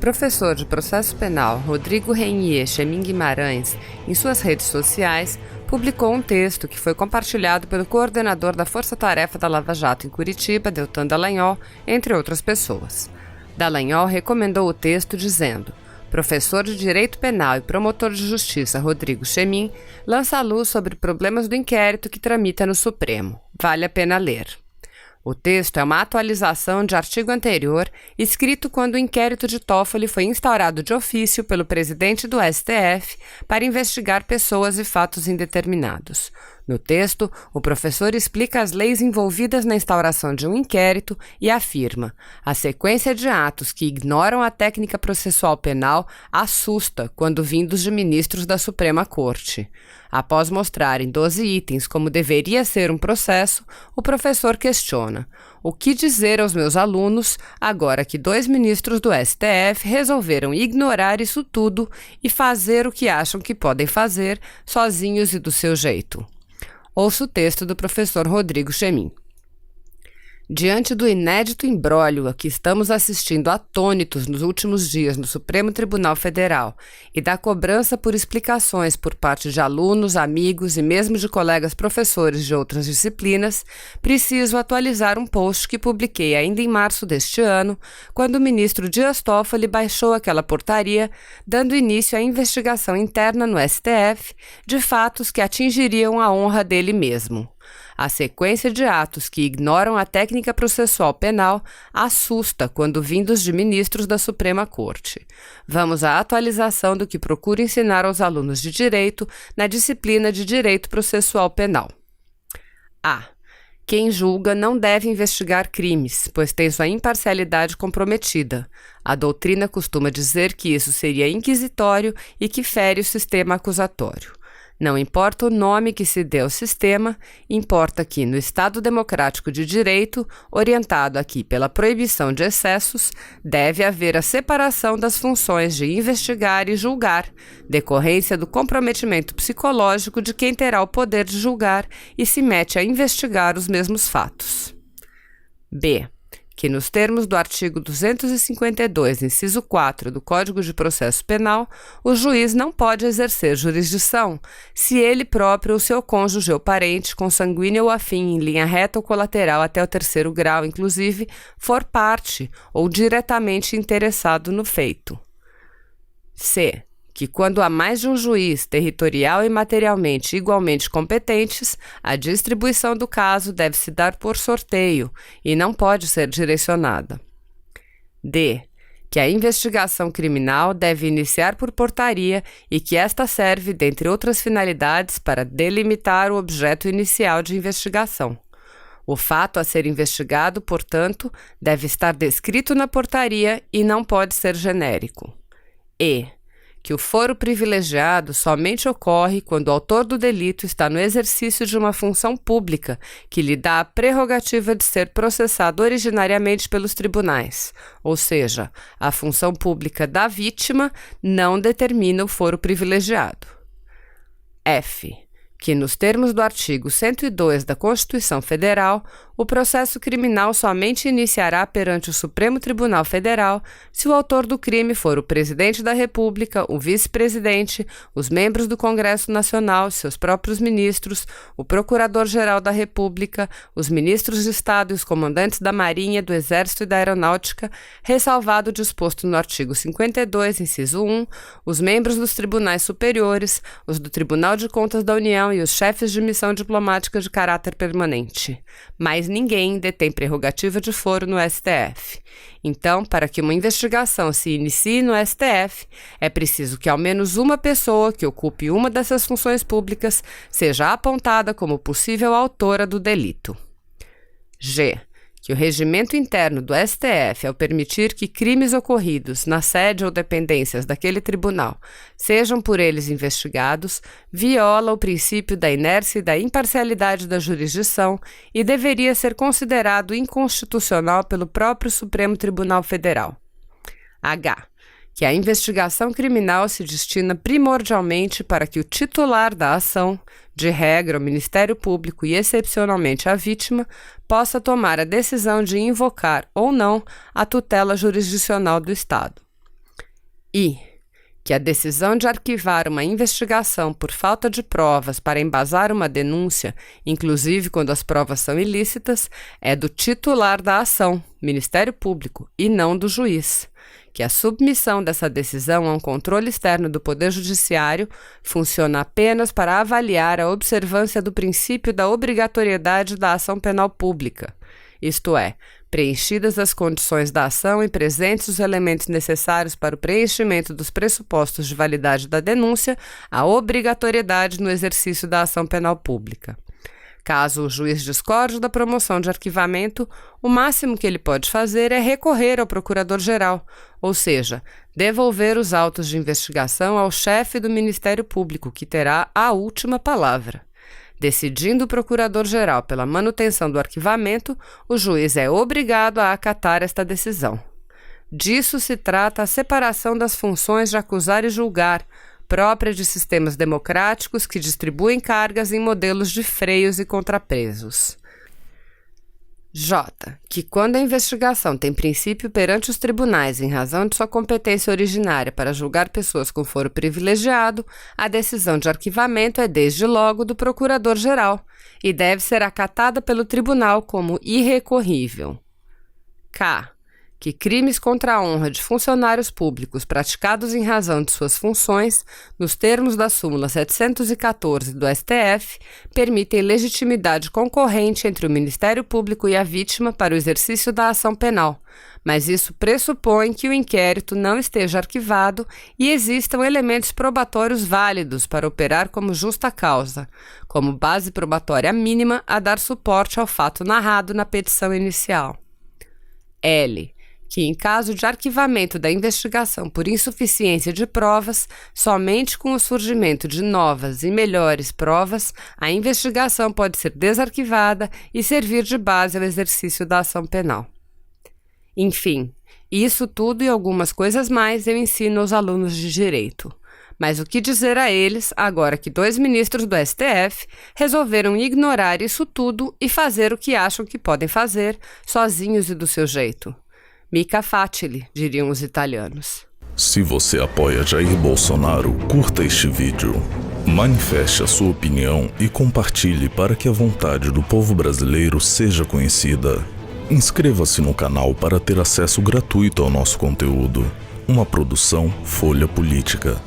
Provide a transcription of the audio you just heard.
professor de processo penal Rodrigo Renier Chemin Guimarães, em suas redes sociais, publicou um texto que foi compartilhado pelo coordenador da Força Tarefa da Lava Jato em Curitiba, Deltan Dallagnol, entre outras pessoas. Dallagnol recomendou o texto dizendo: professor de Direito Penal e promotor de Justiça Rodrigo Chemin lança a luz sobre problemas do inquérito que tramita no Supremo. Vale a pena ler. O texto é uma atualização de artigo anterior, escrito quando o inquérito de Toffoli foi instaurado de ofício pelo presidente do STF para investigar pessoas e fatos indeterminados. No texto, o professor explica as leis envolvidas na instauração de um inquérito e afirma: a sequência de atos que ignoram a técnica processual penal assusta quando vindos de ministros da Suprema Corte. Após mostrar em 12 itens como deveria ser um processo, o professor questiona: o que dizer aos meus alunos agora que 2 ministros do STF resolveram ignorar isso tudo e fazer o que acham que podem fazer, sozinhos e do seu jeito? Ouça o texto do professor Rodrigo Chemin. Diante do inédito imbróglio a que estamos assistindo atônitos nos últimos dias no Supremo Tribunal Federal e da cobrança por explicações por parte de alunos, amigos e mesmo de colegas professores de outras disciplinas, preciso atualizar um post que publiquei ainda em março deste ano, quando o ministro Dias Toffoli baixou aquela portaria, dando início à investigação interna no STF de fatos que atingiriam a honra dele mesmo. A sequência de atos que ignoram a técnica processual penal assusta quando vindos de ministros da Suprema Corte. Vamos à atualização do que procuro ensinar aos alunos de Direito na disciplina de Direito Processual Penal. A. Quem julga não deve investigar crimes, pois tem sua imparcialidade comprometida. A doutrina costuma dizer que isso seria inquisitório e que fere o sistema acusatório. Não importa o nome que se dê ao sistema, importa que, no Estado Democrático de Direito, orientado aqui pela proibição de excessos, deve haver a separação das funções de investigar e julgar, decorrência do comprometimento psicológico de quem terá o poder de julgar e se mete a investigar os mesmos fatos. B. Que nos termos do artigo 252, inciso 4 do Código de Processo Penal, o juiz não pode exercer jurisdição se ele próprio ou seu cônjuge ou parente, consanguíneo ou afim, em linha reta ou colateral até o 3º grau, inclusive, for parte ou diretamente interessado no feito. C. Que quando há mais de um juiz, territorial e materialmente igualmente competentes, a distribuição do caso deve se dar por sorteio e não pode ser direcionada. D. Que a investigação criminal deve iniciar por portaria e que esta serve, dentre outras finalidades, para delimitar o objeto inicial de investigação. O fato a ser investigado, portanto, deve estar descrito na portaria e não pode ser genérico. E. Que o foro privilegiado somente ocorre quando o autor do delito está no exercício de uma função pública que lhe dá a prerrogativa de ser processado originariamente pelos tribunais, ou seja, a função pública da vítima não determina o foro privilegiado. F. Que, nos termos do artigo 102 da Constituição Federal, o processo criminal somente iniciará perante o Supremo Tribunal Federal se o autor do crime for o presidente da República, o vice-presidente, os membros do Congresso Nacional, seus próprios ministros, o Procurador-Geral da República, os ministros de Estado e os comandantes da Marinha, do Exército e da Aeronáutica, ressalvado o disposto no artigo 52, inciso 1, os membros dos tribunais superiores, os do Tribunal de Contas da União e os chefes de missão diplomática de caráter permanente. Mas ninguém detém prerrogativa de foro no STF. Então, para que uma investigação se inicie no STF, é preciso que ao menos uma pessoa que ocupe uma dessas funções públicas seja apontada como possível autora do delito. G. Que o regimento interno do STF, ao permitir que crimes ocorridos na sede ou dependências daquele tribunal sejam por eles investigados, viola o princípio da inércia e da imparcialidade da jurisdição e deveria ser considerado inconstitucional pelo próprio Supremo Tribunal Federal. H. Que a investigação criminal se destina primordialmente para que o titular da ação, de regra o Ministério Público e excepcionalmente a vítima, possa tomar a decisão de invocar ou não a tutela jurisdicional do Estado. e que a decisão de arquivar uma investigação por falta de provas para embasar uma denúncia, inclusive quando as provas são ilícitas, é do titular da ação, Ministério Público, e não do juiz. Que a submissão dessa decisão a um controle externo do Poder Judiciário funciona apenas para avaliar a observância do princípio da obrigatoriedade da ação penal pública, isto é, preenchidas as condições da ação e presentes os elementos necessários para o preenchimento dos pressupostos de validade da denúncia, a obrigatoriedade no exercício da ação penal pública. Caso o juiz discorde da promoção de arquivamento, o máximo que ele pode fazer é recorrer ao procurador-geral, ou seja, devolver os autos de investigação ao chefe do Ministério Público, que terá a última palavra. Decidindo o procurador-geral pela manutenção do arquivamento, o juiz é obrigado a acatar esta decisão. Disso se trata a separação das funções de acusar e julgar, própria de sistemas democráticos que distribuem cargas em modelos de freios e contrapesos. J. Que quando a investigação tem princípio perante os tribunais em razão de sua competência originária para julgar pessoas com foro privilegiado, a decisão de arquivamento é desde logo do procurador-geral e deve ser acatada pelo tribunal como irrecorrível. K. Que crimes contra a honra de funcionários públicos praticados em razão de suas funções, nos termos da súmula 714 do STF, permitem legitimidade concorrente entre o Ministério Público e a vítima para o exercício da ação penal, mas isso pressupõe que o inquérito não esteja arquivado e existam elementos probatórios válidos para operar como justa causa, como base probatória mínima a dar suporte ao fato narrado na petição inicial. L. Que, em caso de arquivamento da investigação por insuficiência de provas, somente com o surgimento de novas e melhores provas, a investigação pode ser desarquivada e servir de base ao exercício da ação penal. Enfim, isso tudo e algumas coisas mais eu ensino aos alunos de Direito. Mas o que dizer a eles agora que 2 ministros do STF resolveram ignorar isso tudo e fazer o que acham que podem fazer, sozinhos e do seu jeito? Mica facile, diriam os italianos. Se você apoia Jair Bolsonaro, curta este vídeo. Manifeste a sua opinião e compartilhe para que a vontade do povo brasileiro seja conhecida. Inscreva-se no canal para ter acesso gratuito ao nosso conteúdo. Uma produção Folha Política.